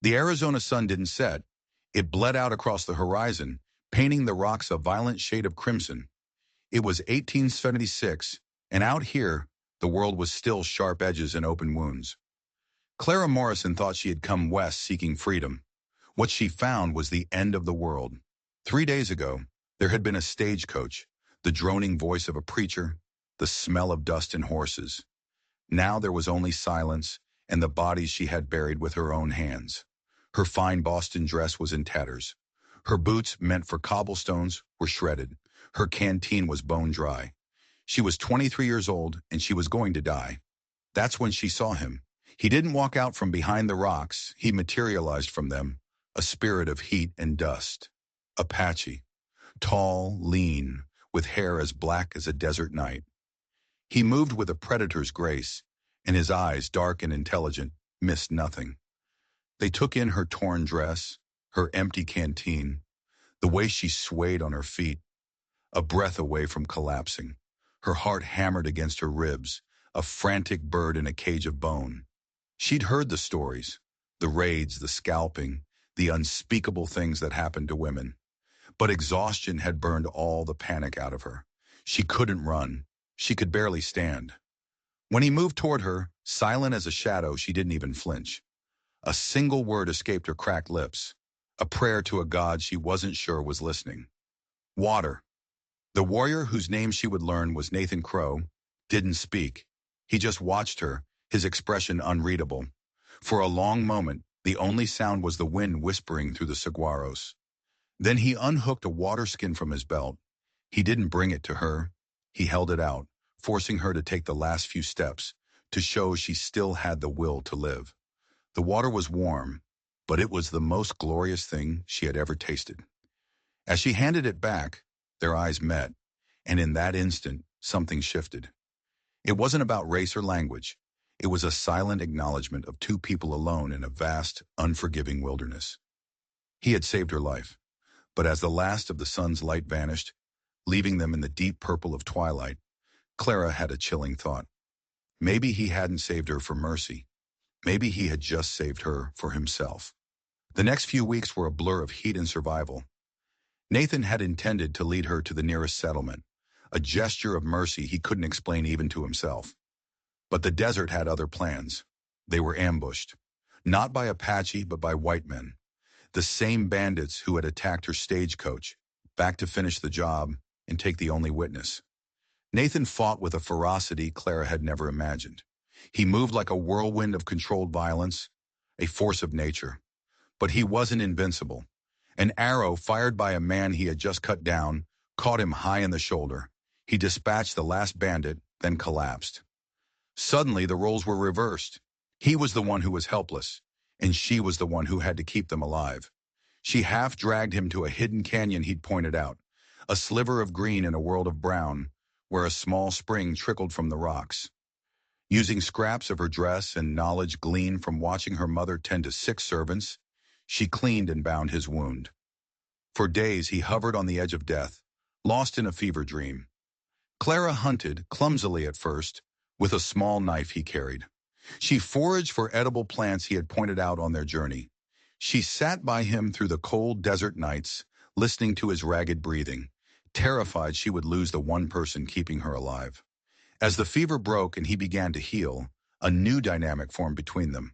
The Arizona sun didn't set. It bled out across the horizon, painting the rocks a violent shade of crimson. It was 1876, and out here, the world was still sharp edges and open wounds. Clara Morrison thought she had come west seeking freedom. What she found was the end of the world. 3 days ago, there had been a stagecoach, the droning voice of a preacher, the smell of dust and horses. Now there was only silence and the bodies she had buried with her own hands. Her fine Boston dress was in tatters. Her boots, meant for cobblestones, were shredded. Her canteen was bone dry. She was 23 years old and she was going to die. That's when she saw him. He didn't walk out from behind the rocks, he materialized from them, a spirit of heat and dust. Apache. Tall, lean, with hair as black as a desert night. He moved with a predator's grace, and his eyes, dark and intelligent, missed nothing. They took in her torn dress, her empty canteen, the way she swayed on her feet, a breath away from collapsing. Her heart hammered against her ribs, a frantic bird in a cage of bone. She'd heard the stories, the raids, the scalping, the unspeakable things that happened to women. But exhaustion had burned all the panic out of her. She couldn't run. She could barely stand. When he moved toward her, silent as a shadow, she didn't even flinch. A single word escaped her cracked lips, a prayer to a god she wasn't sure was listening. Water. The warrior whose name she would learn was Nathan Crow didn't speak. He just watched her, his expression unreadable. For a long moment, the only sound was the wind whispering through the saguaros. Then he unhooked a water skin from his belt. He didn't bring it to her. He held it out, forcing her to take the last few steps, to show she still had the will to live. The water was warm, but it was the most glorious thing she had ever tasted. As she handed it back, their eyes met, and in that instant, something shifted. It wasn't about race or language. It was a silent acknowledgement of two people alone in a vast, unforgiving wilderness. He had saved her life, but as the last of the sun's light vanished, leaving them in the deep purple of twilight, Clara had a chilling thought. Maybe he hadn't saved her for mercy. Maybe he had just saved her for himself. The next few weeks were a blur of heat and survival. Nathan had intended to lead her to the nearest settlement, a gesture of mercy he couldn't explain even to himself. But the desert had other plans. They were ambushed, not by Apache but by white men, the same bandits who had attacked her stagecoach, back to finish the job and take the only witness. Nathan fought with a ferocity Clara had never imagined. He moved like a whirlwind of controlled violence, a force of nature. But he wasn't invincible. An arrow fired by a man he had just cut down caught him high in the shoulder. He dispatched the last bandit, then collapsed. Suddenly, the roles were reversed. He was the one who was helpless, and she was the one who had to keep them alive. She half-dragged him to a hidden canyon he'd pointed out, a sliver of green in a world of brown, where a small spring trickled from the rocks. Using scraps of her dress and knowledge gleaned from watching her mother tend to 6 servants, she cleaned and bound his wound. For days he hovered on the edge of death, lost in a fever dream. Clara hunted, clumsily at first, with a small knife he carried. She foraged for edible plants he had pointed out on their journey. She sat by him through the cold desert nights, listening to his ragged breathing, terrified she would lose the one person keeping her alive. As the fever broke and he began to heal, a new dynamic formed between them.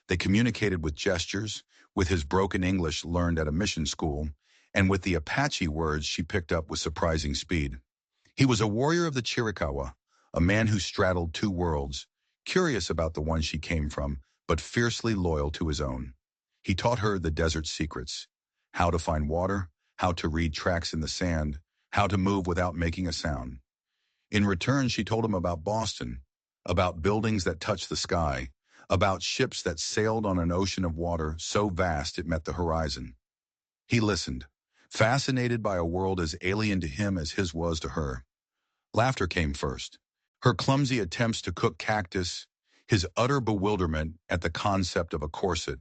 They communicated with gestures, with his broken English learned at a mission school, and with the Apache words she picked up with surprising speed. He was a warrior of the Chiricahua, a man who straddled 2 worlds, curious about the one she came from, but fiercely loyal to his own. He taught her the desert's secrets, how to find water, how to read tracks in the sand, how to move without making a sound. In return, she told him about Boston, about buildings that touched the sky, about ships that sailed on an ocean of water so vast it met the horizon. He listened, fascinated by a world as alien to him as his was to her. Laughter came first. Her clumsy attempts to cook cactus, his utter bewilderment at the concept of a corset.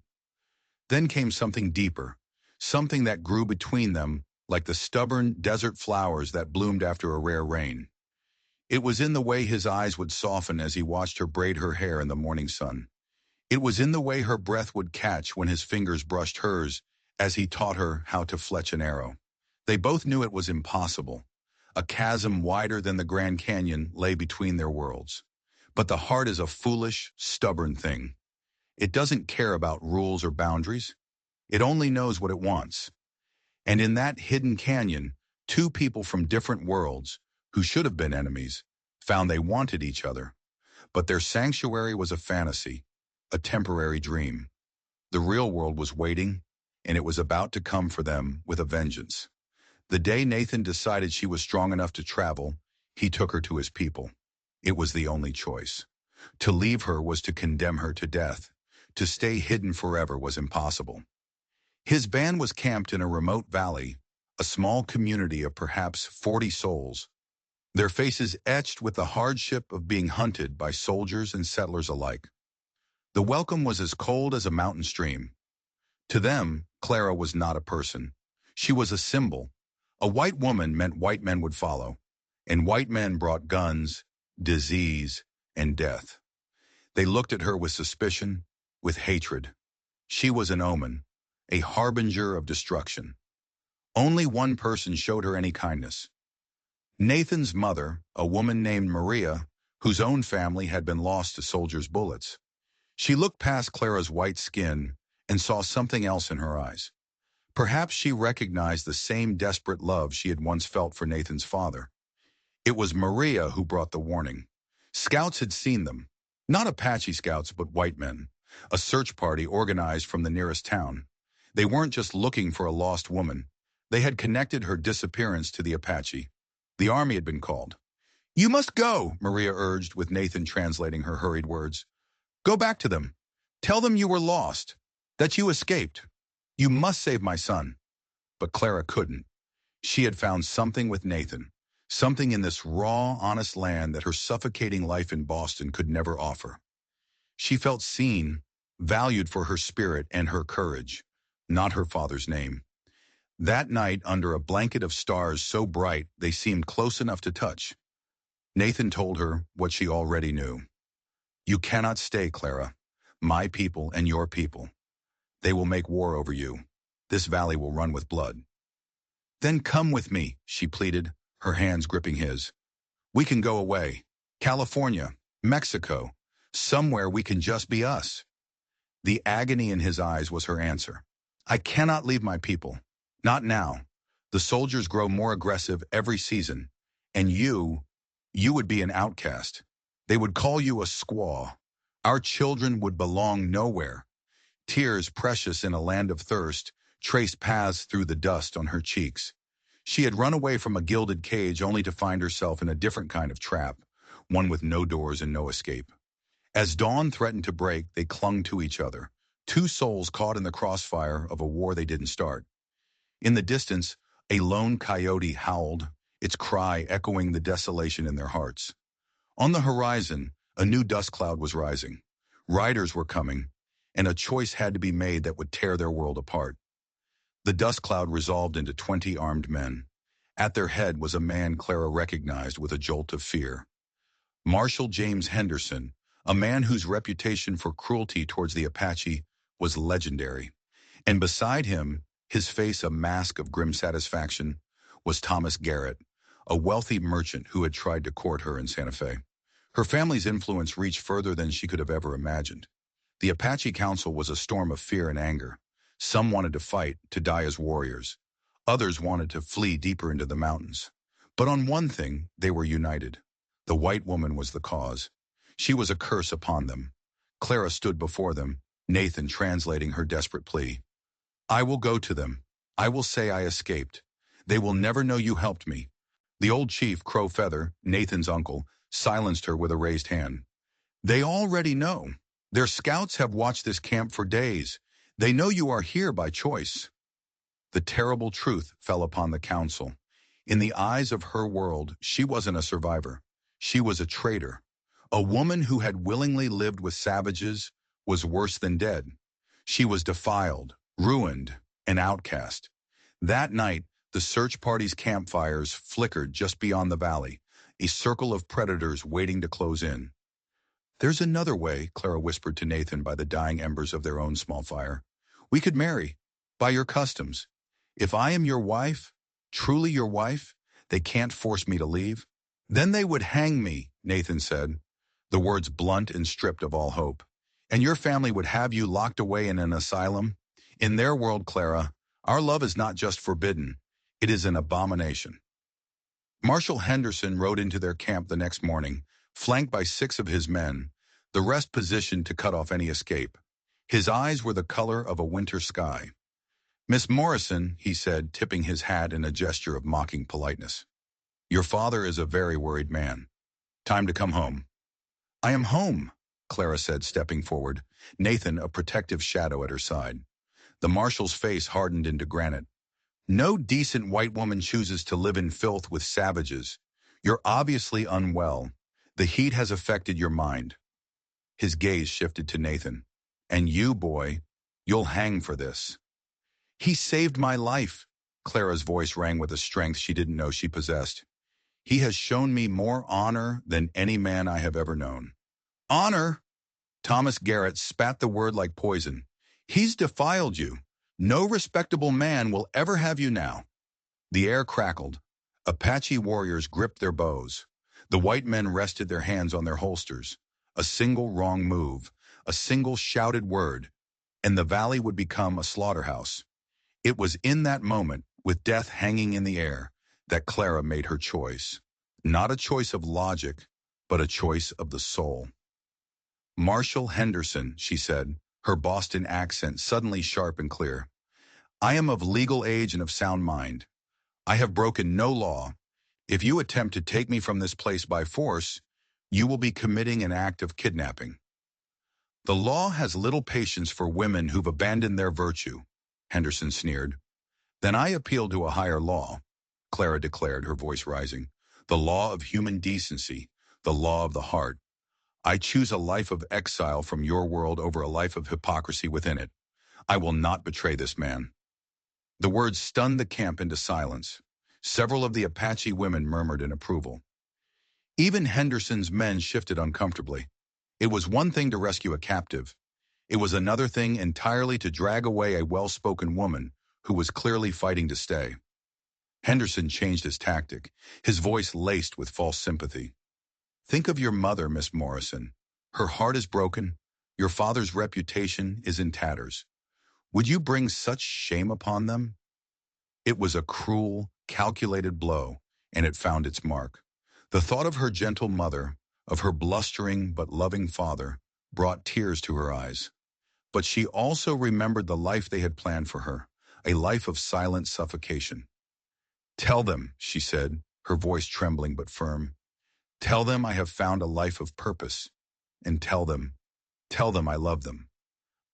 Then came something deeper, something that grew between them like the stubborn desert flowers that bloomed after a rare rain. It was in the way his eyes would soften as he watched her braid her hair in the morning sun. It was in the way her breath would catch when his fingers brushed hers as he taught her how to fletch an arrow. They both knew it was impossible. A chasm wider than the Grand Canyon lay between their worlds. But the heart is a foolish, stubborn thing. It doesn't care about rules or boundaries. It only knows what it wants. And in that hidden canyon, two people from different worlds, who should have been enemies, found they wanted each other. But their sanctuary was a fantasy, a temporary dream. The real world was waiting, and it was about to come for them with a vengeance. The day Nathan decided she was strong enough to travel, he took her to his people. It was the only choice. To leave her was to condemn her to death. To stay hidden forever was impossible. His band was camped in a remote valley, a small community of perhaps 40 souls, their faces etched with the hardship of being hunted by soldiers and settlers alike. The welcome was as cold as a mountain stream. To them, Clara was not a person. She was a symbol. A white woman meant white men would follow, and white men brought guns, disease, and death. They looked at her with suspicion, with hatred. She was an omen, a harbinger of destruction. Only one person showed her any kindness. Nathan's mother, a woman named Maria, whose own family had been lost to soldiers' bullets. She looked past Clara's white skin and saw something else in her eyes. Perhaps she recognized the same desperate love she had once felt for Nathan's father. It was Maria who brought the warning. Scouts had seen them. Not Apache scouts, but white men. A search party organized from the nearest town. They weren't just looking for a lost woman. They had connected her disappearance to the Apache. The army had been called. "You must go," Maria urged, with Nathan translating her hurried words. "Go back to them. Tell them you were lost, that you escaped. You must save my son." But Clara couldn't. She had found something with Nathan, something in this raw, honest land that her suffocating life in Boston could never offer. She felt seen, valued for her spirit and her courage, not her father's name. That night, under a blanket of stars so bright they seemed close enough to touch, Nathan told her what she already knew. "You cannot stay, Clara. My people and your people. They will make war over you. This valley will run with blood." "Then come with me," she pleaded, her hands gripping his. "We can go away. California, Mexico, somewhere we can just be us." The agony in his eyes was her answer. "I cannot leave my people. Not now. The soldiers grow more aggressive every season. And you would be an outcast. They would call you a squaw. Our children would belong nowhere." Tears, precious in a land of thirst, traced paths through the dust on her cheeks. She had run away from a gilded cage only to find herself in a different kind of trap, one with no doors and no escape. As dawn threatened to break, they clung to each other, two souls caught in the crossfire of a war they didn't start. In the distance, a lone coyote howled, its cry echoing the desolation in their hearts. On the horizon, a new dust cloud was rising. Riders were coming, and a choice had to be made that would tear their world apart. The dust cloud resolved into 20 armed men. At their head was a man Clara recognized with a jolt of fear. Marshal James Henderson, a man whose reputation for cruelty towards the Apache was legendary. And beside him, his face a mask of grim satisfaction, was Thomas Garrett, a wealthy merchant who had tried to court her in Santa Fe. Her family's influence reached further than she could have ever imagined. The Apache Council was a storm of fear and anger. Some wanted to fight, to die as warriors. Others wanted to flee deeper into the mountains. But on one thing, they were united. The white woman was the cause. She was a curse upon them. Clara stood before them, Nathan translating her desperate plea. "I will go to them. I will say I escaped. They will never know you helped me." The old chief, Crow Feather, Nathan's uncle, silenced her with a raised hand. "They already know. Their scouts have watched this camp for days. They know you are here by choice." The terrible truth fell upon the council. In the eyes of her world, she wasn't a survivor. She was a traitor. A woman who had willingly lived with savages was worse than dead. She was defiled, ruined, an outcast. That night, the search party's campfires flickered just beyond the valley, a circle of predators waiting to close in. There's another way, Clara whispered to Nathan by the dying embers of their own small fire. We could marry, by your customs. If I am your wife, truly your wife, they can't force me to leave. Then they would hang me, Nathan said, the words blunt and stripped of all hope. And your family would have you locked away in an asylum? In their world, Clara, our love is not just forbidden, it is an abomination. Marshal Henderson rode into their camp the next morning, flanked by 6 of his men, the rest positioned to cut off any escape. His eyes were the color of a winter sky. Miss Morrison, he said, tipping his hat in a gesture of mocking politeness. Your father is a very worried man. Time to come home. I am home, Clara said, stepping forward, Nathan a protective shadow at her side. The marshal's face hardened into granite. No decent white woman chooses to live in filth with savages. You're obviously unwell. The heat has affected your mind. His gaze shifted to Nathan. And you, boy, you'll hang for this. He saved my life. Clara's voice rang with a strength she didn't know she possessed. He has shown me more honor than any man I have ever known. Honor? Thomas Garrett spat the word like poison. He's defiled you. No respectable man will ever have you now. The air crackled. Apache warriors gripped their bows. The white men rested their hands on their holsters. A single wrong move, a single shouted word, and the valley would become a slaughterhouse. It was in that moment, with death hanging in the air, that Clara made her choice. Not a choice of logic, but a choice of the soul. Marshal Henderson, she said, her Boston accent suddenly sharp and clear. I am of legal age and of sound mind. I have broken no law. If you attempt to take me from this place by force, you will be committing an act of kidnapping. The law has little patience for women who've abandoned their virtue, Henderson sneered. Then I appeal to a higher law, Clara declared, her voice rising. The law of human decency, the law of the heart. I choose a life of exile from your world over a life of hypocrisy within it. I will not betray this man. The words stunned the camp into silence. Several of the Apache women murmured in approval. Even Henderson's men shifted uncomfortably. It was one thing to rescue a captive. It was another thing entirely to drag away a well-spoken woman who was clearly fighting to stay. Henderson changed his tactic, his voice laced with false sympathy. Think of your mother, Miss Morrison. Her heart is broken. Your father's reputation is in tatters. Would you bring such shame upon them? It was a cruel, calculated blow, and it found its mark. The thought of her gentle mother, of her blustering but loving father, brought tears to her eyes. But she also remembered the life they had planned for her, a life of silent suffocation. Tell them, she said, her voice trembling but firm. Tell them I have found a life of purpose, and tell them I love them,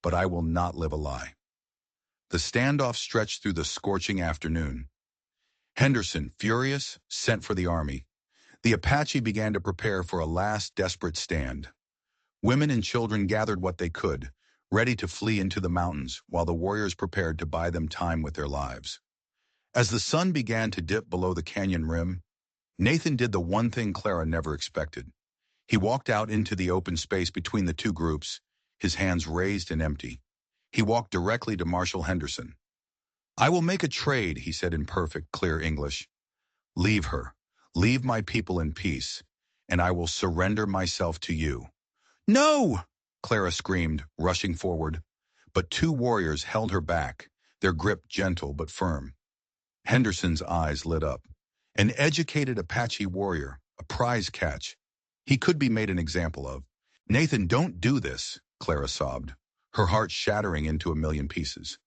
but I will not live a lie. The standoff stretched through the scorching afternoon. Henderson, furious, sent for the army. The Apache began to prepare for a last desperate stand. Women and children gathered what they could, ready to flee into the mountains, while the warriors prepared to buy them time with their lives. As the sun began to dip below the canyon rim, Nathan did the one thing Clara never expected. He walked out into the open space between the two groups, his hands raised and empty. He walked directly to Marshal Henderson. I will make a trade, he said in perfect, clear English. Leave her. Leave my people in peace, and I will surrender myself to you. No! Clara screamed, rushing forward. But 2 warriors held her back, their grip gentle but firm. Henderson's eyes lit up. An educated Apache warrior, a prize catch. He could be made an example of. Nathan, don't do this, Clara sobbed, her heart shattering into a million pieces.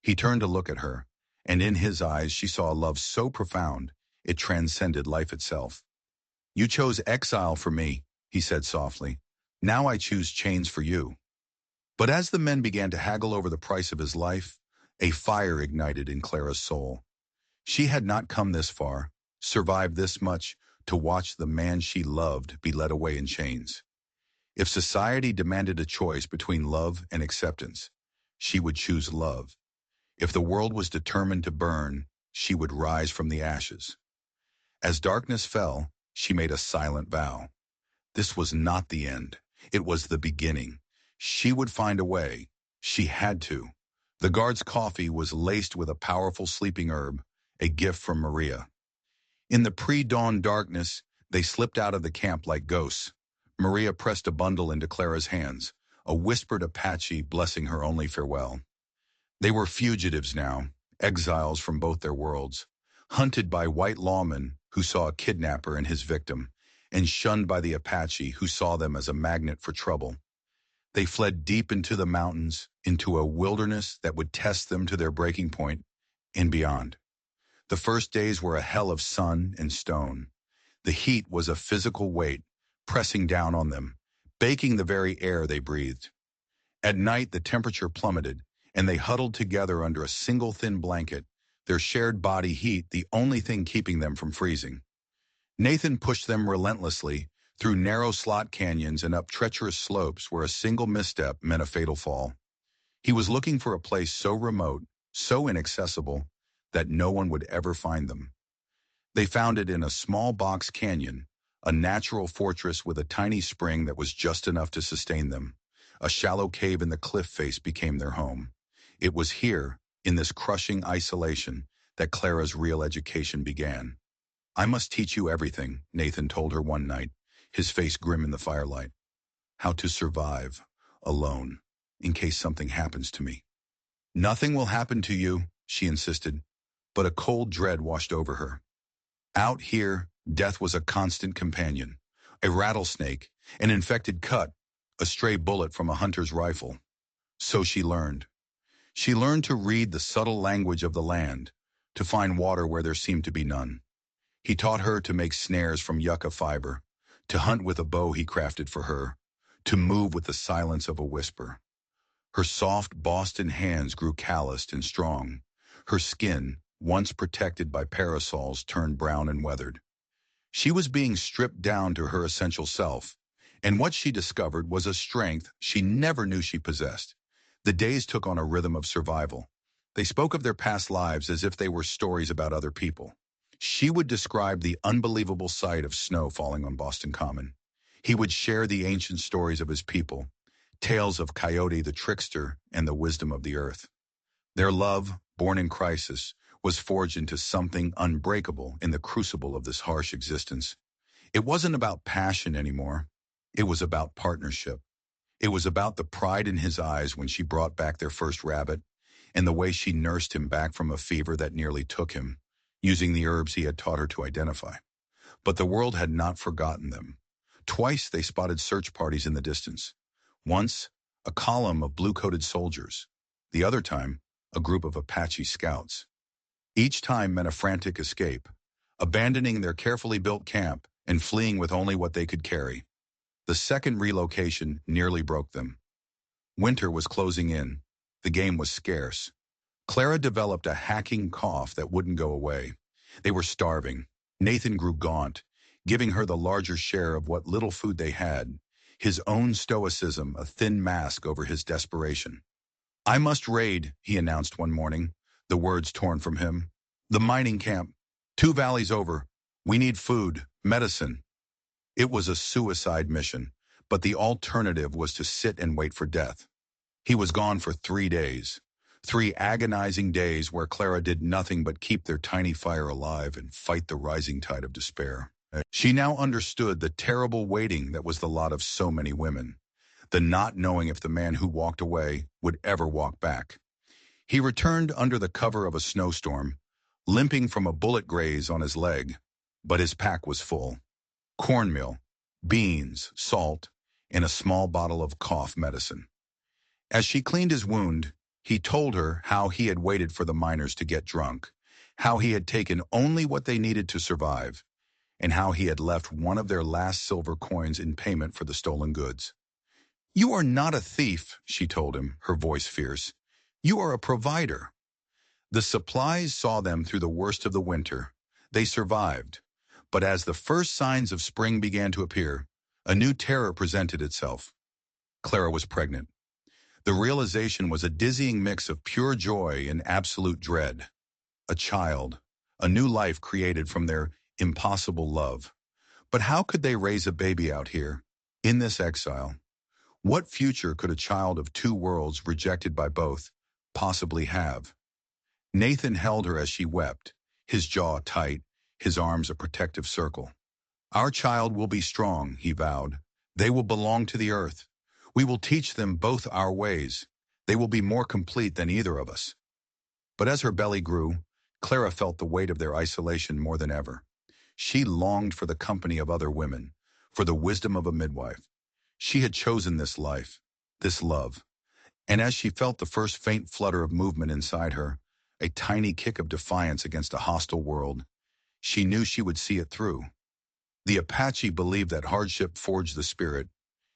He turned to look at her, and in his eyes she saw a love so profound, it transcended life itself. You chose exile for me, he said softly. Now I choose chains for you. But as the men began to haggle over the price of his life, a fire ignited in Clara's soul. She had not come this far, survived this much, to watch the man she loved be led away in chains. If society demanded a choice between love and acceptance, she would choose love. If the world was determined to burn, she would rise from the ashes. As darkness fell, she made a silent vow. This was not the end. It was the beginning. She would find a way. She had to. The guard's coffee was laced with a powerful sleeping herb, a gift from Maria. In the pre-dawn darkness, they slipped out of the camp like ghosts. Maria pressed a bundle into Clara's hands, a whispered Apache blessing her only farewell. They were fugitives now, exiles from both their worlds, hunted by white lawmen who saw a kidnapper and his victim, and shunned by the Apache who saw them as a magnet for trouble. They fled deep into the mountains, into a wilderness that would test them to their breaking point and beyond. The first days were a hell of sun and stone. The heat was a physical weight, pressing down on them, baking the very air they breathed. At night, the temperature plummeted, and they huddled together under a single thin blanket, their shared body heat the only thing keeping them from freezing. Nathan pushed them relentlessly through narrow slot canyons and up treacherous slopes where a single misstep meant a fatal fall. He was looking for a place so remote, so inaccessible, that no one would ever find them. They found it in a small box canyon, a natural fortress with a tiny spring that was just enough to sustain them. A shallow cave in the cliff face became their home. It was here, in this crushing isolation, that Clara's real education began. "I must teach you everything," Nathan told her one night, his face grim in the firelight. "How to survive, alone, in case something happens to me." "Nothing will happen to you," she insisted, but a cold dread washed over her. Out here, death was a constant companion. A rattlesnake, an infected cut, a stray bullet from a hunter's rifle. So she learned. She learned to read the subtle language of the land, to find water where there seemed to be none. He taught her to make snares from yucca fiber, to hunt with a bow he crafted for her, to move with the silence of a whisper. Her soft Boston hands grew calloused and strong. Her skin, once protected by parasols, turned brown and weathered. She was being stripped down to her essential self, and what she discovered was a strength she never knew she possessed. The days took on a rhythm of survival. They spoke of their past lives as if they were stories about other people. She would describe the unbelievable sight of snow falling on Boston Common. He would share the ancient stories of his people, tales of Coyote the trickster and the wisdom of the earth. Their love, born in crisis, was forged into something unbreakable in the crucible of this harsh existence. It wasn't about passion anymore. It was about partnership. It was about the pride in his eyes when she brought back their first rabbit, and the way she nursed him back from a fever that nearly took him, using the herbs he had taught her to identify. But the world had not forgotten them. Twice they spotted search parties in the distance. Once, a column of blue-coated soldiers. The other time, a group of Apache scouts. Each time meant a frantic escape, abandoning their carefully built camp and fleeing with only what they could carry. The second relocation nearly broke them. Winter was closing in. The game was scarce. Clara developed a hacking cough that wouldn't go away. They were starving. Nathan grew gaunt, giving her the larger share of what little food they had, his own stoicism a thin mask over his desperation. "I must raid," he announced one morning, the words torn from him. "The mining camp. 2 valleys over. We need food, medicine." It was a suicide mission, but the alternative was to sit and wait for death. He was gone for 3 days. 3 agonizing days where Clara did nothing but keep their tiny fire alive and fight the rising tide of despair. She now understood the terrible waiting that was the lot of so many women, the not knowing if the man who walked away would ever walk back. He returned under the cover of a snowstorm, limping from a bullet graze on his leg, but his pack was full. Cornmeal, beans, salt, and a small bottle of cough medicine. As she cleaned his wound, he told her how he had waited for the miners to get drunk, how he had taken only what they needed to survive, and how he had left one of their last silver coins in payment for the stolen goods. "You are not a thief," she told him, her voice fierce. "You are a provider." The supplies saw them through the worst of the winter. They survived. But as the first signs of spring began to appear, a new terror presented itself. Clara was pregnant. The realization was a dizzying mix of pure joy and absolute dread. A child, a new life created from their impossible love. But how could they raise a baby out here, in this exile? What future could a child of two worlds rejected by both possibly have? Nathan held her as she wept, his jaw tight, his arms a protective circle. Our child will be strong, he vowed. They will belong to the earth. We will teach them both our ways. They will be more complete than either of us. But as her belly grew, Clara felt the weight of their isolation more than ever. She longed for the company of other women, for the wisdom of a midwife. She had chosen this life, this love. And as she felt the first faint flutter of movement inside her, a tiny kick of defiance against a hostile world, she knew she would see it through. The Apache believed that hardship forged the spirit.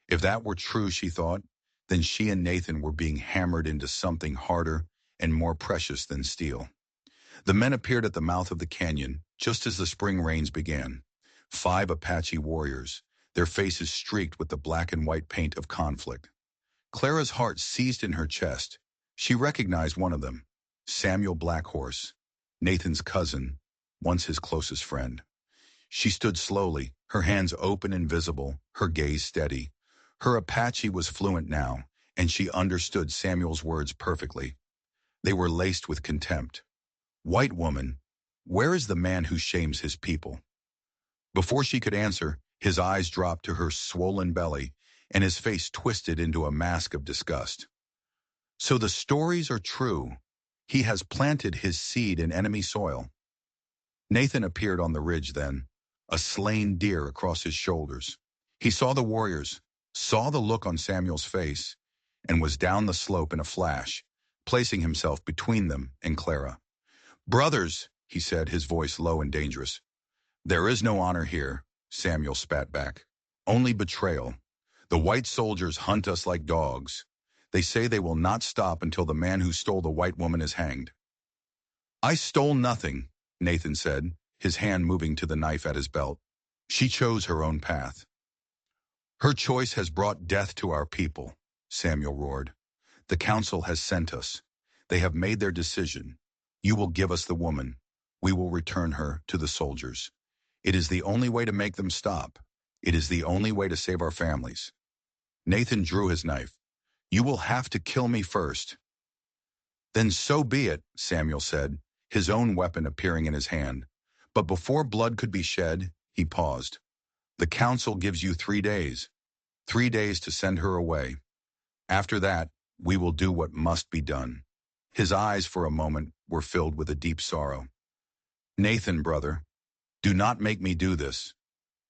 If that were true, she thought, then she and Nathan were being hammered into something harder and more precious than steel. The men appeared at the mouth of the canyon, just as the spring rains began. 5 Apache warriors, their faces streaked with the black and white paint of conflict. Clara's heart seized in her chest. She recognized one of them, Samuel Blackhorse, Nathan's cousin, once his closest friend. She stood slowly, her hands open and visible, her gaze steady. Her Apache was fluent now, and she understood Samuel's words perfectly. They were laced with contempt. White woman, where is the man who shames his people? Before she could answer, his eyes dropped to her swollen belly, and his face twisted into a mask of disgust. So the stories are true. He has planted his seed in enemy soil. Nathan appeared on the ridge then, a slain deer across his shoulders. He saw the warriors, saw the look on Samuel's face, and was down the slope in a flash, placing himself between them and Clara. "Brothers," he said, his voice low and dangerous. "There is no honor here," Samuel spat back. "Only betrayal. The white soldiers hunt us like dogs. They say they will not stop until the man who stole the white woman is hanged." "I stole nothing," Nathan said, his hand moving to the knife at his belt. "She chose her own path." "Her choice has brought death to our people," Samuel roared. "The council has sent us. They have made their decision. You will give us the woman. We will return her to the soldiers. It is the only way to make them stop. It is the only way to save our families." Nathan drew his knife. "You will have to kill me first." "Then so be it," Samuel said, his own weapon appearing in his hand. But before blood could be shed, he paused. "The council gives you 3 days. 3 days to send her away. After that, we will do what must be done." His eyes for a moment were filled with a deep sorrow. "Nathan, brother, do not make me do this.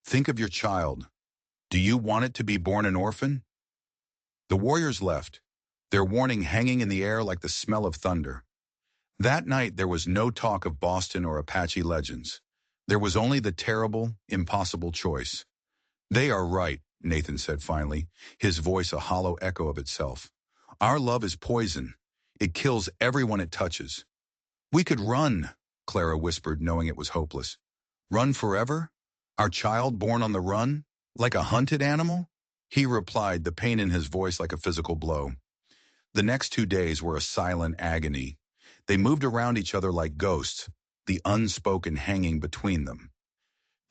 Think of your child. Do you want it to be born an orphan?" The warriors left, their warning hanging in the air like the smell of thunder. That night there was no talk of Boston or Apache legends. There was only the terrible, impossible choice. "They are right," Nathan said finally, his voice a hollow echo of itself. "Our love is poison. It kills everyone it touches." "We could run," Clara whispered, knowing it was hopeless. "Run forever? Our child born on the run? Like a hunted animal?" He replied, the pain in his voice like a physical blow. The next 2 days were a silent agony. They moved around each other like ghosts, the unspoken hanging between them.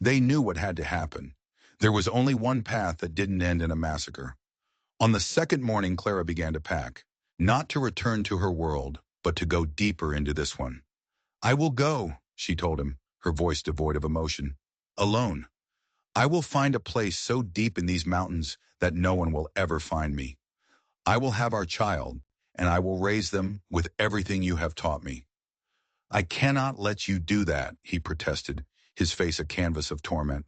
They knew what had to happen. There was only one path that didn't end in a massacre. On the second morning, Clara began to pack, not to return to her world, but to go deeper into this one. "I will go," she told him, her voice devoid of emotion. "Alone. I will find a place so deep in these mountains that no one will ever find me. I will have our child, and I will raise them with everything you have taught me." "I cannot let you do that," he protested, his face a canvas of torment.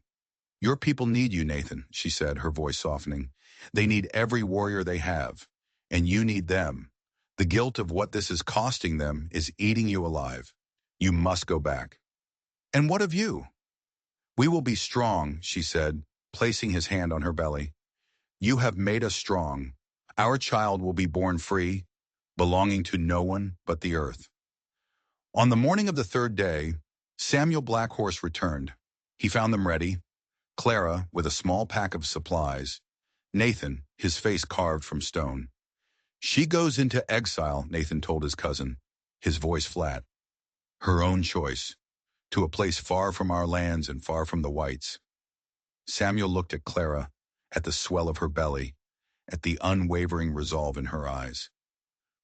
"Your people need you, Nathan," she said, her voice softening. "They need every warrior they have, and you need them. The guilt of what this is costing them is eating you alive. You must go back." "And what of you?" "We will be strong," she said, placing his hand on her belly. "You have made us strong. Our child will be born free, belonging to no one but the earth." On the morning of the 3rd day, Samuel Blackhorse returned. He found them ready, Clara with a small pack of supplies, Nathan, his face carved from stone. "She goes into exile," Nathan told his cousin, his voice flat. "Her own choice, to a place far from our lands and far from the whites." Samuel looked at Clara, at the swell of her belly, at the unwavering resolve in her eyes.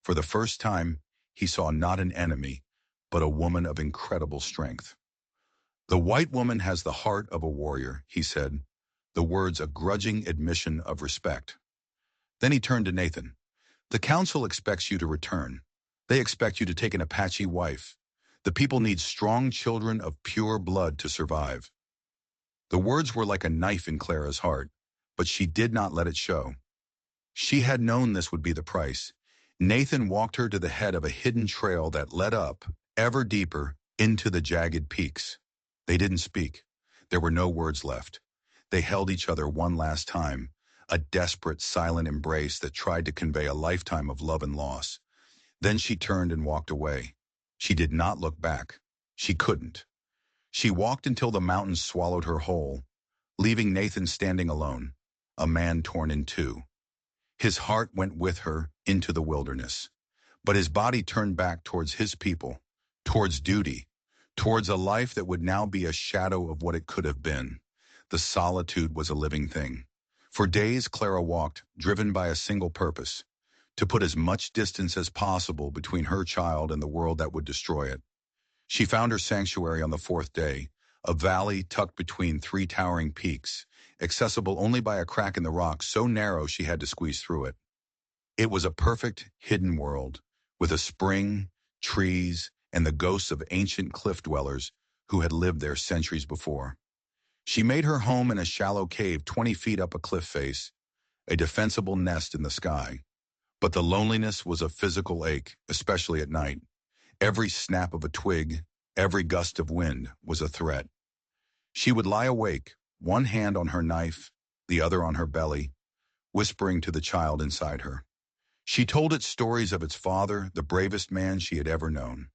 For the first time, he saw not an enemy, but a woman of incredible strength. "The white woman has the heart of a warrior," he said, the words a grudging admission of respect. Then he turned to Nathan. "The council expects you to return. They expect you to take an Apache wife. The people need strong children of pure blood to survive." The words were like a knife in Clara's heart, but she did not let it show. She had known this would be the price. Nathan walked her to the head of a hidden trail that led up, ever deeper, into the jagged peaks. They didn't speak. There were no words left. They held each other one last time, a desperate, silent embrace that tried to convey a lifetime of love and loss. Then she turned and walked away. She did not look back. She couldn't. She walked until the mountains swallowed her whole, leaving Nathan standing alone, a man torn in two. His heart went with her into the wilderness, but his body turned back towards his people, towards duty, towards a life that would now be a shadow of what it could have been. The solitude was a living thing. For days, Clara walked, driven by a single purpose, to put as much distance as possible between her child and the world that would destroy it. She found her sanctuary on the fourth day, a valley tucked between three towering peaks, accessible only by a crack in the rock so narrow she had to squeeze through it. It was a perfect, hidden world, with a spring, trees, and the ghosts of ancient cliff dwellers who had lived there centuries before. She made her home in a shallow cave 20 feet up a cliff face, a defensible nest in the sky. But the loneliness was a physical ache, especially at night. Every snap of a twig, every gust of wind was a threat. She would lie awake, one hand on her knife, the other on her belly, whispering to the child inside her. She told it stories of its father, the bravest man she had ever known.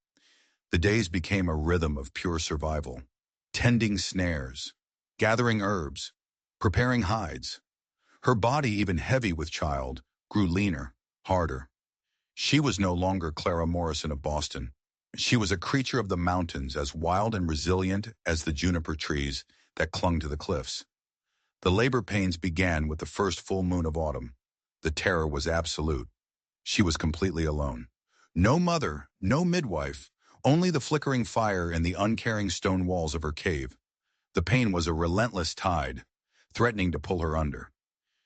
The days became a rhythm of pure survival, tending snares, gathering herbs, preparing hides. Her body, even heavy with child, grew leaner, harder. She was no longer Clara Morrison of Boston. She was a creature of the mountains, as wild and resilient as the juniper trees that clung to the cliffs. The labor pains began with the first full moon of autumn. The terror was absolute. She was completely alone. No mother, no midwife, only the flickering fire and the uncaring stone walls of her cave. The pain was a relentless tide, threatening to pull her under.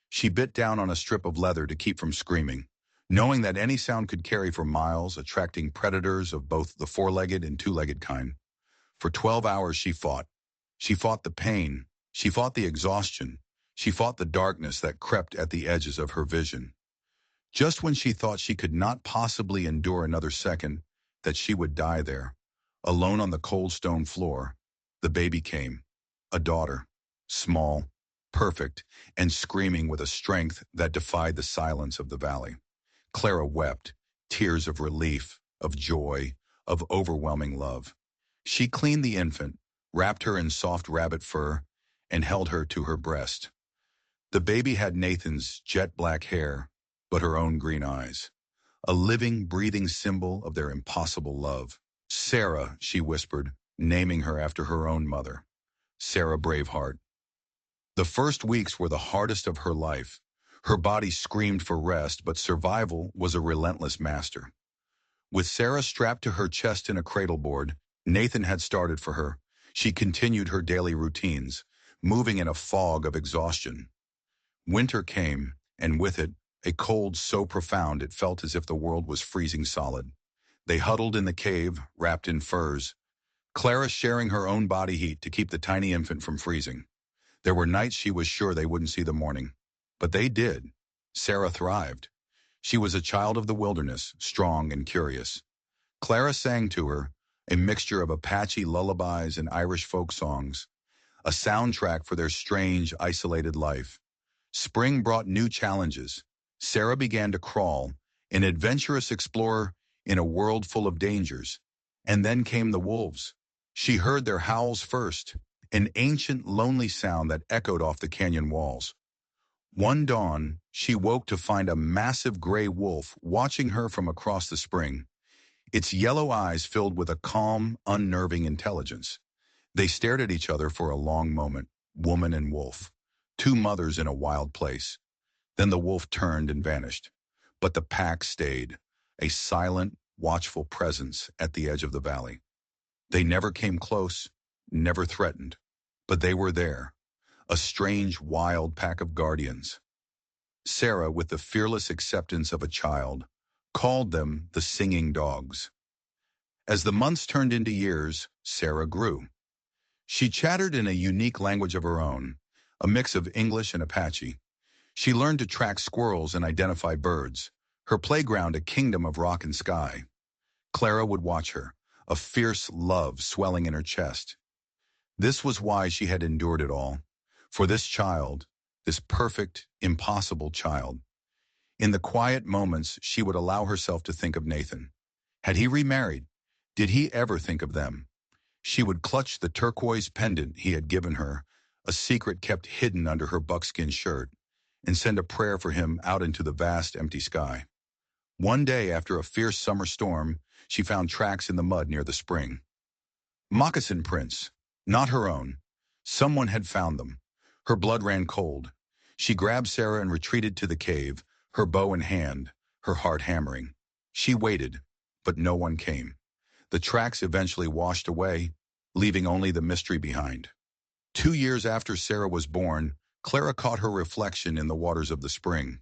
She bit down on a strip of leather to keep from screaming, knowing that any sound could carry for miles, attracting predators of both the four-legged and two-legged kind. For 12 hours she fought. She fought the pain. She fought the exhaustion. She fought the darkness that crept at the edges of her vision. Just when she thought she could not possibly endure another second, that she would die there, alone on the cold stone floor, the baby came. A daughter, small, perfect, and screaming with a strength that defied the silence of the valley. Clara wept, tears of relief, of joy, of overwhelming love. She cleaned the infant, wrapped her in soft rabbit fur, and held her to her breast. The baby had Nathan's jet black hair, but her own green eyes, a living, breathing symbol of their impossible love. "Sarah," she whispered, naming her after her own mother. Sarah Braveheart. The first weeks were the hardest of her life. Her body screamed for rest, but survival was a relentless master. With Sarah strapped to her chest in a cradleboard, Nathan had started for her. She continued her daily routines, moving in a fog of exhaustion. Winter came, and with it, a cold so profound it felt as if the world was freezing solid. They huddled in the cave, wrapped in furs, Clara sharing her own body heat to keep the tiny infant from freezing. There were nights she was sure they wouldn't see the morning. But they did. Sarah thrived. She was a child of the wilderness, strong and curious. Clara sang to her, a mixture of Apache lullabies and Irish folk songs, a soundtrack for their strange, isolated life. Spring brought new challenges. Sarah began to crawl, an adventurous explorer in a world full of dangers. And then came the wolves. She heard their howls first, an ancient, lonely sound that echoed off the canyon walls. One dawn, she woke to find a massive gray wolf watching her from across the spring, its yellow eyes filled with a calm, unnerving intelligence. They stared at each other for a long moment, woman and wolf, two mothers in a wild place. Then the wolf turned and vanished. But the pack stayed, a silent, watchful presence at the edge of the valley. They never came close, never threatened, but they were there, a strange, wild pack of guardians. Sarah, with the fearless acceptance of a child, called them the singing dogs. As the months turned into years, Sarah grew. She chattered in a unique language of her own, a mix of English and Apache. She learned to track squirrels and identify birds, her playground a kingdom of rock and sky. Clara would watch her, a fierce love swelling in her chest. This was why she had endured it all. For this child, this perfect, impossible child. In the quiet moments, she would allow herself to think of Nathan. Had he remarried? Did he ever think of them? She would clutch the turquoise pendant he had given her, a secret kept hidden under her buckskin shirt, and send a prayer for him out into the vast, empty sky. One day, after a fierce summer storm, she found tracks in the mud near the spring. Moccasin prints, not her own. Someone had found them. Her blood ran cold. She grabbed Sarah and retreated to the cave, her bow in hand, her heart hammering. She waited, but no one came. The tracks eventually washed away, leaving only the mystery behind. 2 years after Sarah was born, Clara caught her reflection in the waters of the spring.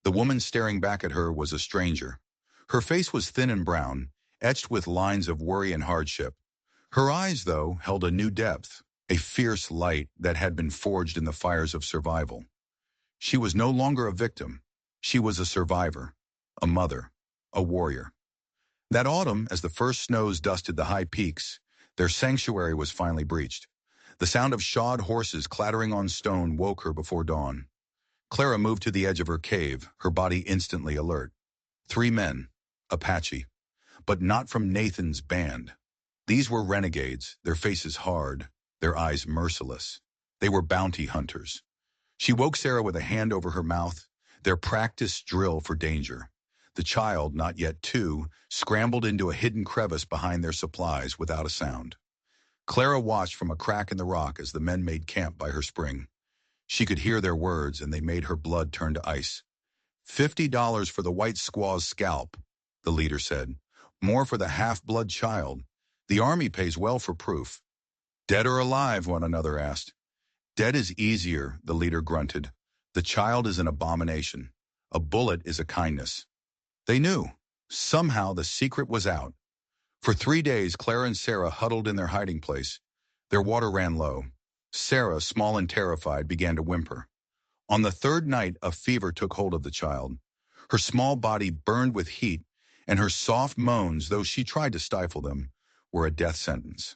The woman staring back at her was a stranger. Her face was thin and brown, etched with lines of worry and hardship. Her eyes, though, held a new depth, a fierce light that had been forged in the fires of survival. She was no longer a victim. She was a survivor, a mother, a warrior. That autumn, as the first snows dusted the high peaks, their sanctuary was finally breached. The sound of shod horses clattering on stone woke her before dawn. Clara moved to the edge of her cave, her body instantly alert. 3 men, Apache, but not from Nathan's band. These were renegades, their faces hard, their eyes merciless. They were bounty hunters. She woke Sarah with a hand over her mouth, their practiced drill for danger. The child, not yet 2, scrambled into a hidden crevice behind their supplies without a sound. Clara watched from a crack in the rock as the men made camp by her spring. She could hear their words, and they made her blood turn to ice. $50 for the white squaw's scalp, the leader said. More for the half-blood child. The army pays well for proof. Dead or alive, one another asked. Dead is easier, the leader grunted. The child is an abomination. A bullet is a kindness. They knew. Somehow the secret was out. For 3 days, Clara and Sarah huddled in their hiding place. Their water ran low. Sarah, small and terrified, began to whimper. On the 3rd night, a fever took hold of the child. Her small body burned with heat, and her soft moans, though she tried to stifle them, were a death sentence.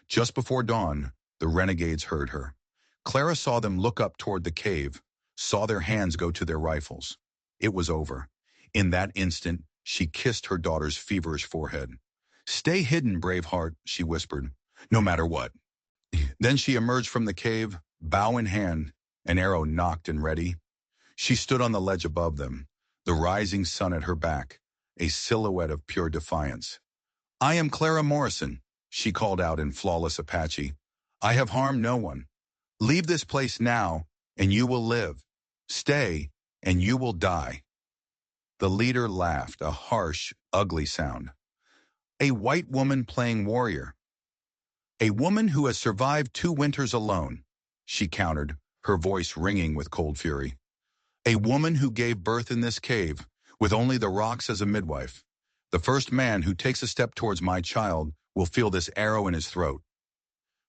Just before dawn, the renegades heard her. Clara saw them look up toward the cave, saw their hands go to their rifles. It was over. In that instant, she kissed her daughter's feverish forehead. Stay hidden, brave heart, she whispered, no matter what. Then she emerged from the cave, bow in hand, an arrow nocked and ready. She stood on the ledge above them, the rising sun at her back, a silhouette of pure defiance. I am Clara Morrison, she called out in flawless Apache. I have harmed no one. Leave this place now, and you will live. Stay, and you will die. The leader laughed, a harsh, ugly sound. A white woman playing warrior. A woman who has survived 2 winters alone, she countered, her voice ringing with cold fury. A woman who gave birth in this cave, with only the rocks as a midwife. The first man who takes a step towards my child will feel this arrow in his throat.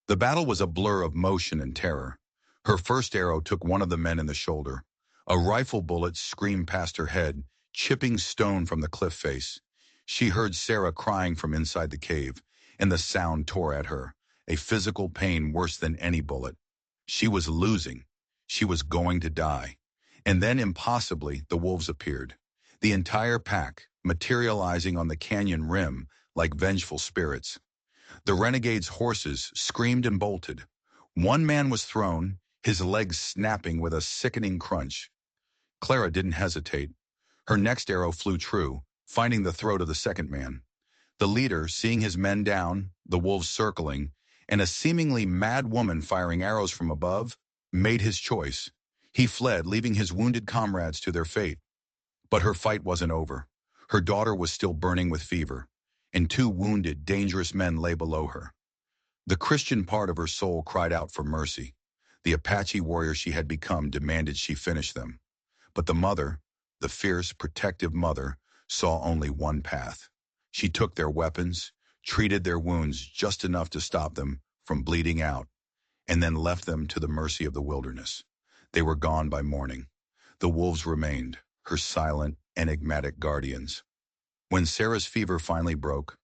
The battle was a blur of motion and terror. Her first arrow took one of the men in the shoulder. A rifle bullet screamed past her head, chipping stone from the cliff face. She heard Sarah crying from inside the cave, and the sound tore at her, a physical pain worse than any bullet. She was losing. She was going to die. And then, impossibly, the wolves appeared. The entire pack, materializing on the canyon rim like vengeful spirits. The renegades' horses screamed and bolted. One man was thrown, his legs snapping with a sickening crunch. Clara didn't hesitate. Her next arrow flew true, finding the throat of the second man. The leader, seeing his men down, the wolves circling, and a seemingly mad woman firing arrows from above, made his choice. He fled, leaving his wounded comrades to their fate. But her fight wasn't over. Her daughter was still burning with fever, and two wounded, dangerous men lay below her. The Christian part of her soul cried out for mercy. The Apache warrior she had become demanded she finish them. But the mother, the fierce, protective mother, saw only one path. She took their weapons, treated their wounds just enough to stop them from bleeding out, and then left them to the mercy of the wilderness. They were gone by morning. The wolves remained, her silent, enigmatic guardians. When Sarah's fever finally broke,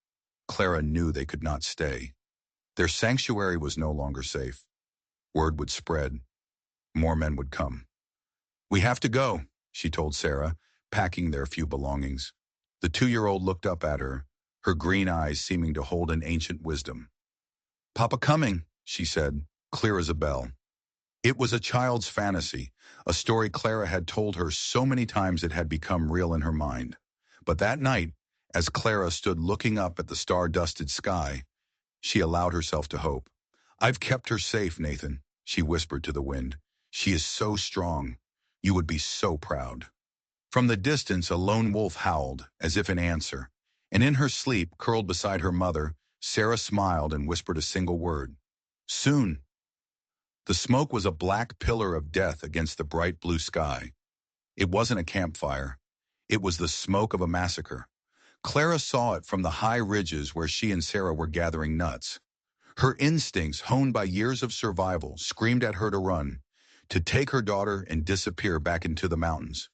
Clara knew they could not stay. Their sanctuary was no longer safe. Word would spread. More men would come. "We have to go," she told Sarah, packing their few belongings. The 2-year-old looked up at her green eyes seeming to hold an ancient wisdom. "Papa coming," she said, clear as a bell. It was a child's fantasy, a story Clara had told her so many times it had become real in her mind. But that night, as Clara stood looking up at the star-dusted sky, she allowed herself to hope. "I've kept her safe, Nathan," she whispered to the wind. "She is so strong. You would be so proud." From the distance, a lone wolf howled, as if in answer, and in her sleep, curled beside her mother, Sarah smiled and whispered a single word: "Soon." The smoke was a black pillar of death against the bright blue sky. It wasn't a campfire. It was the smoke of a massacre. Clara saw it from the high ridges where she and Sarah were gathering nuts. Her instincts, honed by years of survival, screamed at her to run, to take her daughter and disappear back into the mountains.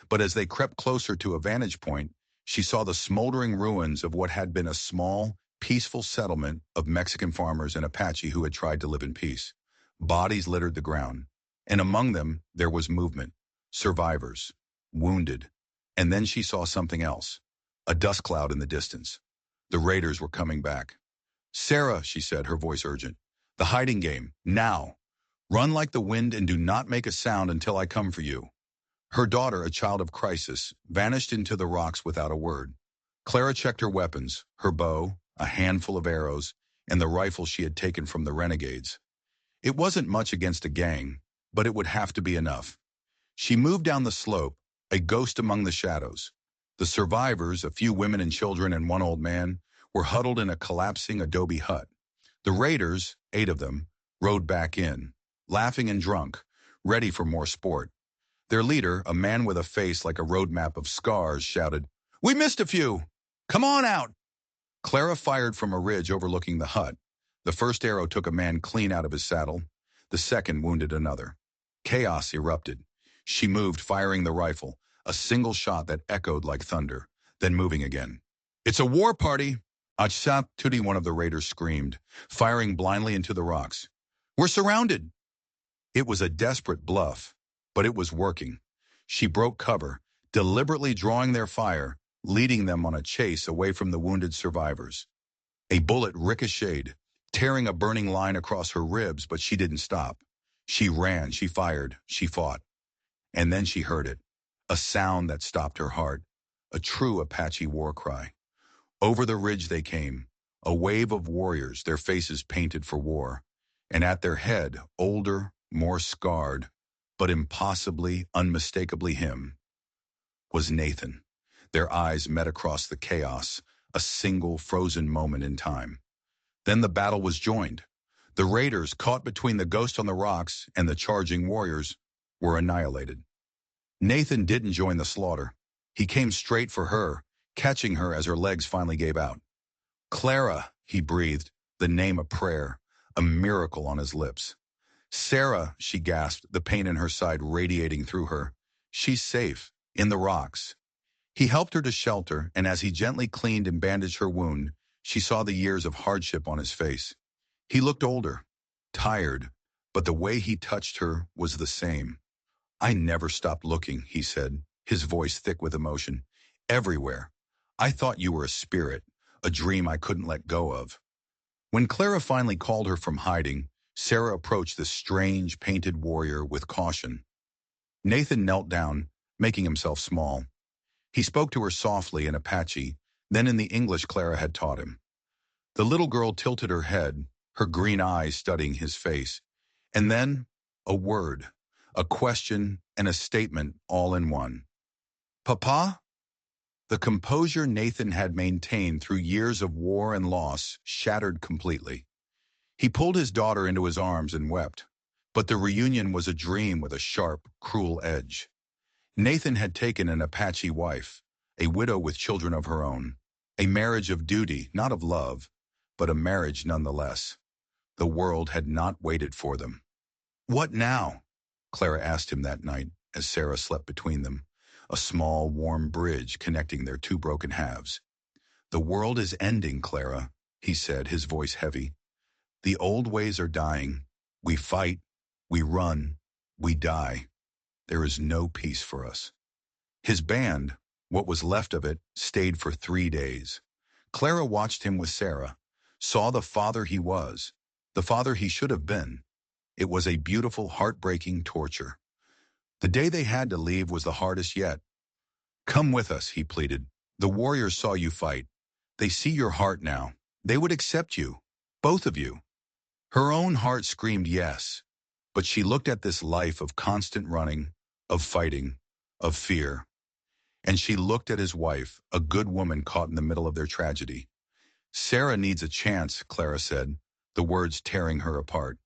But as they crept closer to a vantage point, she saw the smoldering ruins of what had been a small, peaceful settlement of Mexican farmers and Apache who had tried to live in peace. Bodies littered the ground, and among them there was movement, survivors, wounded. And then she saw something else, a dust cloud in the distance. The raiders were coming back. "Sarah," she said, her voice urgent, "the hiding game, now. Run like the wind and do not make a sound until I come for you." Her daughter, a child of crisis, vanished into the rocks without a word. Clara checked her weapons, her bow, a handful of arrows, and the rifle she had taken from the renegades. It wasn't much against a gang, but it would have to be enough. She moved down the slope, a ghost among the shadows. The survivors, a few women and children and one old man, were huddled in a collapsing adobe hut. The raiders, 8 of them, rode back in, laughing and drunk, ready for more sport. Their leader, a man with a face like a road map of scars, shouted, "We missed a few! Come on out!" Clara fired from a ridge overlooking the hut. The first arrow took a man clean out of his saddle. The second wounded another. Chaos erupted. She moved, firing the rifle, a single shot that echoed like thunder, then moving again. "It's a war party!" Achsap Tudi, one of the raiders, screamed, firing blindly into the rocks. "We're surrounded!" It was a desperate bluff, but it was working. She broke cover, deliberately drawing their fire, leading them on a chase away from the wounded survivors. A bullet ricocheted, tearing a burning line across her ribs, but she didn't stop. She ran, she fired, she fought. And then she heard it, a sound that stopped her heart, a true Apache war cry. Over the ridge they came, a wave of warriors, their faces painted for war, and at their head, older, more scarred, but impossibly, unmistakably him, was Nathan. Their eyes met across the chaos, a single frozen moment in time. Then the battle was joined. The raiders, caught between the ghost on the rocks and the charging warriors, were annihilated. Nathan didn't join the slaughter. He came straight for her, catching her as her legs finally gave out. "Clara," he breathed, the name a prayer, a miracle on his lips. "Sarah," she gasped, the pain in her side radiating through her. "She's safe, in the rocks." He helped her to shelter, and as he gently cleaned and bandaged her wound, she saw the years of hardship on his face. He looked older, tired, but the way he touched her was the same. "I never stopped looking," he said, his voice thick with emotion. "Everywhere. I thought you were a spirit, a dream I couldn't let go of." When Clara finally called her from hiding, Sarah approached the strange, painted warrior with caution. Nathan knelt down, making himself small. He spoke to her softly in Apache, then in the English Clara had taught him. The little girl tilted her head, her green eyes studying his face. And then, a word, a question, and a statement all in one. Papa? The composure Nathan had maintained through years of war and loss shattered completely. He pulled his daughter into his arms and wept. But the reunion was a dream with a sharp, cruel edge. Nathan had taken an Apache wife, a widow with children of her own, a marriage of duty, not of love, but a marriage nonetheless. The world had not waited for them. What now? Clara asked him that night as Sarah slept between them, a small, warm bridge connecting their two broken halves. The world is ending, Clara, he said, his voice heavy. The old ways are dying. We fight, we run, we die. There is no peace for us. His band, what was left of it, stayed for 3 days. Clara watched him with Sarah, saw the father he was, the father he should have been. It was a beautiful, heartbreaking torture. The day they had to leave was the hardest yet. Come with us, he pleaded. The warriors saw you fight. They see your heart now. They would accept you, both of you. Her own heart screamed yes, but she looked at this life of constant running, of fighting, of fear. And she looked at his wife, a good woman caught in the middle of their tragedy. Sarah needs a chance, Clara said, the words tearing her apart.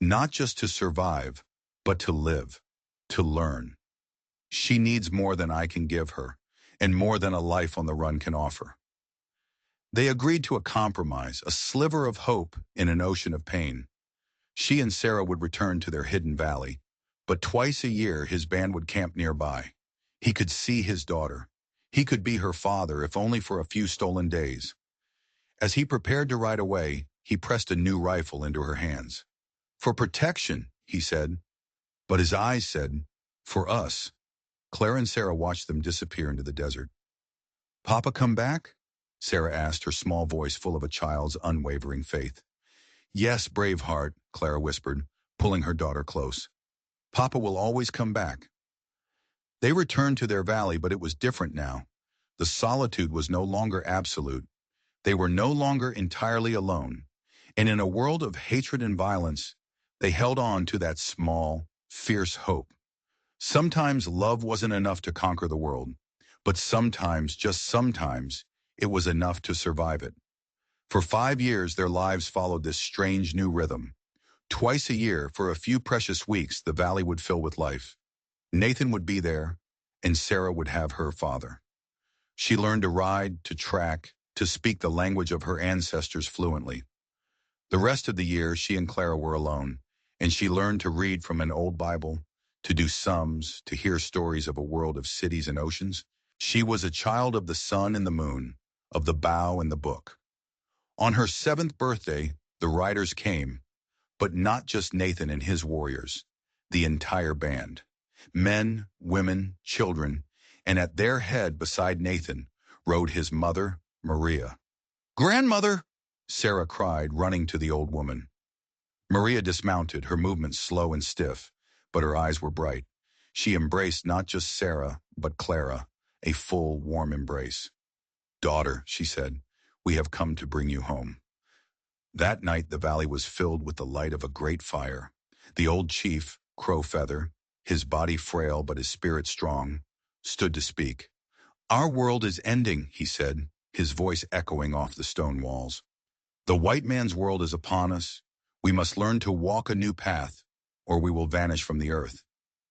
Not just to survive, but to live, to learn. She needs more than I can give her, and more than a life on the run can offer. They agreed to a compromise, a sliver of hope in an ocean of pain. She and Sarah would return to their hidden valley, but twice a year his band would camp nearby. He could see his daughter. He could be her father, if only for a few stolen days. As he prepared to ride away, he pressed a new rifle into her hands. For protection, he said, but his eyes said, for us. Claire and Sarah watched them disappear into the desert. Papa come back? Sarah asked, her small voice full of a child's unwavering faith. Yes, brave heart, Clara whispered, pulling her daughter close. Papa will always come back. They returned to their valley, but it was different now. The solitude was no longer absolute. They were no longer entirely alone. And in a world of hatred and violence, they held on to that small, fierce hope. Sometimes love wasn't enough to conquer the world, but sometimes, just sometimes, it was enough to survive it. For 5 years, their lives followed this strange new rhythm. Twice a year, for a few precious weeks, the valley would fill with life. Nathan would be there, and Sarah would have her father. She learned to ride, to track, to speak the language of her ancestors fluently. The rest of the year, she and Clara were alone, and she learned to read from an old Bible, to do sums, to hear stories of a world of cities and oceans. She was a child of the sun and the moon, of the bough and the book. On her 7th birthday, the riders came, but not just Nathan and his warriors, the entire band. Men, women, children, and at their head beside Nathan rode his mother, Maria. Grandmother, Sarah cried, running to the old woman. Maria dismounted, her movements slow and stiff, but her eyes were bright. She embraced not just Sarah, but Clara, a full, warm embrace. Daughter, she said, we have come to bring you home. That night the valley was filled with the light of a great fire. The old chief, Crowfeather, his body frail but his spirit strong, stood to speak. Our world is ending, he said, his voice echoing off the stone walls. The white man's world is upon us. We must learn to walk a new path, or we will vanish from the earth.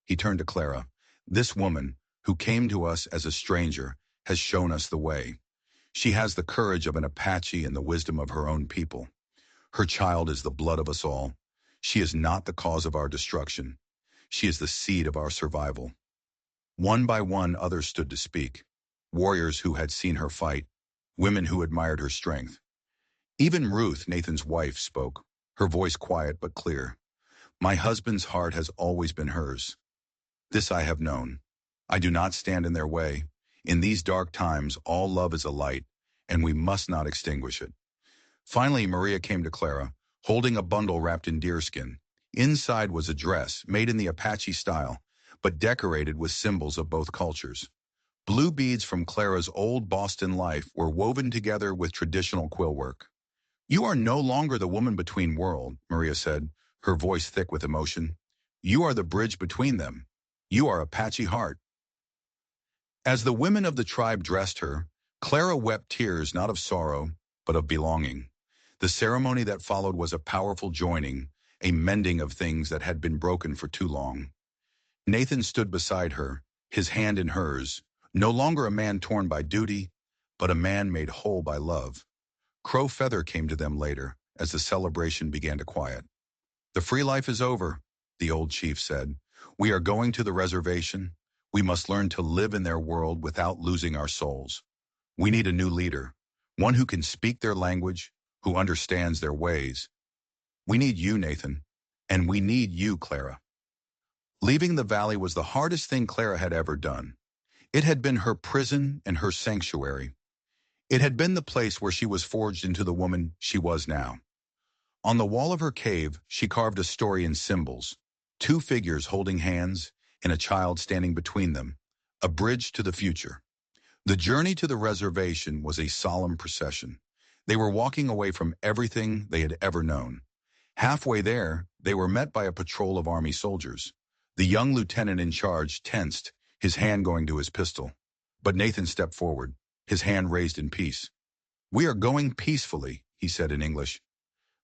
He turned to Clara. This woman, who came to us as a stranger, has shown us the way. She has the courage of an Apache and the wisdom of her own people. Her child is the blood of us all. She is not the cause of our destruction. She is the seed of our survival. One by one, others stood to speak. Warriors who had seen her fight, women who admired her strength. Even Ruth, Nathan's wife, spoke, her voice quiet but clear. My husband's heart has always been hers. This I have known. I do not stand in their way. In these dark times, all love is a light, and we must not extinguish it. Finally, Maria came to Clara, holding a bundle wrapped in deerskin. Inside was a dress, made in the Apache style, but decorated with symbols of both cultures. Blue beads from Clara's old Boston life were woven together with traditional quill work. You are no longer the woman between worlds, Maria said, her voice thick with emotion. You are the bridge between them. You are Apache Heart. As the women of the tribe dressed her, Clara wept tears not of sorrow, but of belonging. The ceremony that followed was a powerful joining, a mending of things that had been broken for too long. Nathan stood beside her, his hand in hers, no longer a man torn by duty, but a man made whole by love. Crow Feather came to them later, as the celebration began to quiet. The free life is over, the old chief said. We are going to the reservation. We must learn to live in their world without losing our souls. We need a new leader, one who can speak their language, who understands their ways. We need you, Nathan, and we need you, Clara. Leaving the valley was the hardest thing Clara had ever done. It had been her prison and her sanctuary. It had been the place where she was forged into the woman she was now. On the wall of her cave, she carved a story in symbols, two figures holding hands and a child standing between them, a bridge to the future. The journey to the reservation was a solemn procession. They were walking away from everything they had ever known. Halfway there, they were met by a patrol of army soldiers. The young lieutenant in charge tensed, his hand going to his pistol. But Nathan stepped forward, his hand raised in peace. "We are going peacefully," he said in English.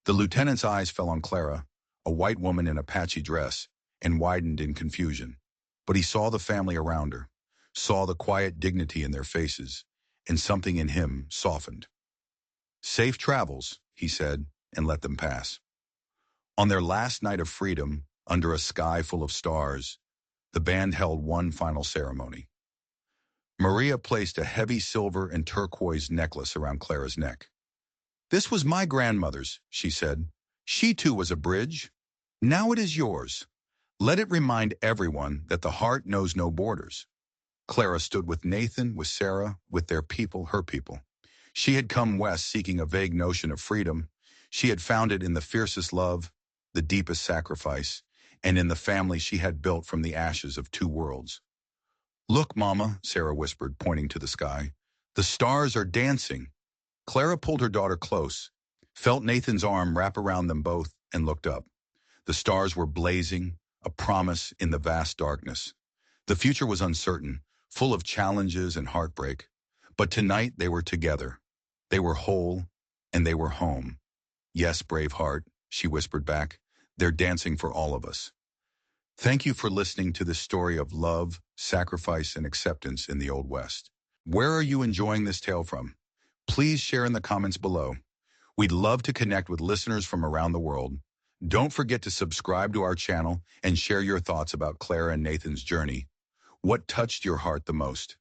The lieutenant's eyes fell on Clara, a white woman in a patchy dress, and widened in confusion. But he saw the family around her, saw the quiet dignity in their faces, and something in him softened. "Safe travels," he said, and let them pass. On their last night of freedom, under a sky full of stars, the band held one final ceremony. Maria placed a heavy silver and turquoise necklace around Clara's neck. "This was my grandmother's," she said. "She too was a bridge. Now it is yours. Let it remind everyone that the heart knows no borders." Clara stood with Nathan, with Sarah, with their people, her people. She had come west seeking a vague notion of freedom. She had found it in the fiercest love, the deepest sacrifice, and in the family she had built from the ashes of two worlds. "Look, Mama," Sarah whispered, pointing to the sky. "The stars are dancing." Clara pulled her daughter close, felt Nathan's arm wrap around them both, and looked up. The stars were blazing, a promise in the vast darkness. The future was uncertain, full of challenges and heartbreak. But tonight they were together. They were whole, and they were home. "Yes, brave heart," she whispered back. "They're dancing for all of us." Thank you for listening to this story of love, sacrifice, and acceptance in the Old West. Where are you enjoying this tale from? Please share in the comments below. We'd love to connect with listeners from around the world. Don't forget to subscribe to our channel and share your thoughts about Clara and Nathan's journey. What touched your heart the most?